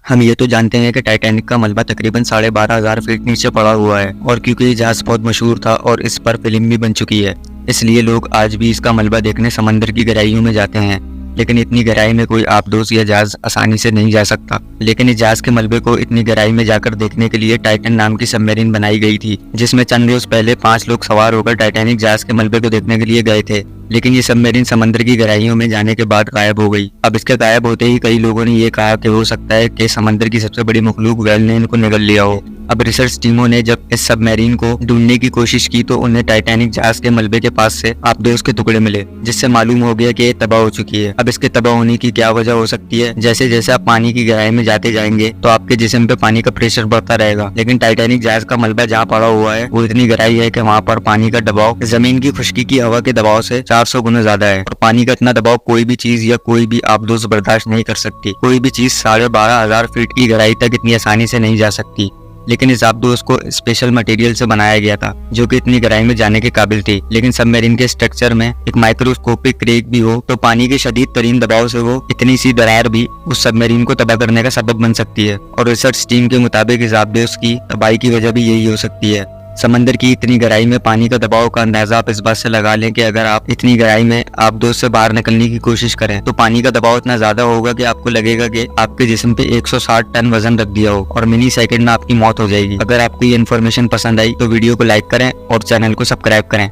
हम ये तो जानते हैं कि टाइटैनिक का मलबा तकरीबन 12,500 फीट नीचे पड़ा हुआ है और क्योंकि ये जहाज बहुत मशहूर था और इस पर फिल्म भी बन चुकी है, इसलिए लोग आज भी इसका मलबा देखने समंदर की गहराइयों में जाते हैं। लेकिन इतनी गहराई में कोई आबदोज या जहाज आसानी से नहीं जा सकता। लेकिन इस जहाज के मलबे को इतनी गहराई में जाकर देखने के लिए टाइटन नाम की सबमरीन बनाई गई थी, जिसमें चंद रोज पहले 5 लोग सवार होकर टाइटैनिक जहाज के मलबे को देखने के लिए गए थे। लेकिन ये सबमरीन समंदर की गहराइयों में जाने के बाद गायब हो गई। अब इसके गायब होते ही कई लोगों ने ये कहा कि हो सकता है कि समंदर की सबसे बड़ी मखलूक वेल ने इनको निगल लिया हो। अब रिसर्च टीमों ने जब इस सबमरीन को ढूंढने की कोशिश की तो उन्हें टाइटैनिक जहाज के मलबे के पास से आबदोज के टुकड़े मिले, जिससे मालूम हो गया कि ये तबाह हो चुकी है। अब इसके तबाह होने की क्या वजह हो सकती है? जैसे जैसे आप पानी की गहराई में जाते जाएंगे तो आपके जिस्म पे पानी का प्रेशर बढ़ता रहेगा, लेकिन टाइटैनिक जहाज का मलबा जहाँ पड़ा हुआ है वो इतनी गहराई है कि वहाँ पर पानी का दबाव जमीन की खुश्की की हवा के दबाव से 400 गुना ज्यादा है। और पानी का इतना दबाव कोई भी चीज या कोई भी आबदोज बर्दाश्त नहीं कर सकती। कोई भी चीज 12,500 फीट की गहराई तक इतनी आसानी से नहीं जा सकती। लेकिन इस आबदोज को स्पेशल मटेरियल से बनाया गया था जो कि इतनी गहराई में जाने के काबिल थी। लेकिन सबमरीन के स्ट्रक्चर में एक माइक्रोस्कोपिक क्रैक भी हो तो पानी के शदीद तरीन दबाव से वो इतनी सी दरार भी उस सबमरीन को तबाह करने का सबब बन सकती है। और रिसर्च टीम के मुताबिक इस आबदोज की तबाही की वजह भी यही हो सकती है। समंदर की इतनी गहराई में पानी का दबाव का अंदाजा आप इस बात से लगा लें कि अगर आप इतनी गहराई में आबदोज से बाहर निकलने की कोशिश करें तो पानी का दबाव इतना ज्यादा होगा कि आपको लगेगा कि आपके जिस्म पे 160 टन वजन रख दिया हो और मिनी सेकंड में आपकी मौत हो जाएगी। अगर आपको ये इन्फॉर्मेशन पसंद आई तो वीडियो को लाइक करें और चैनल को सब्सक्राइब करें।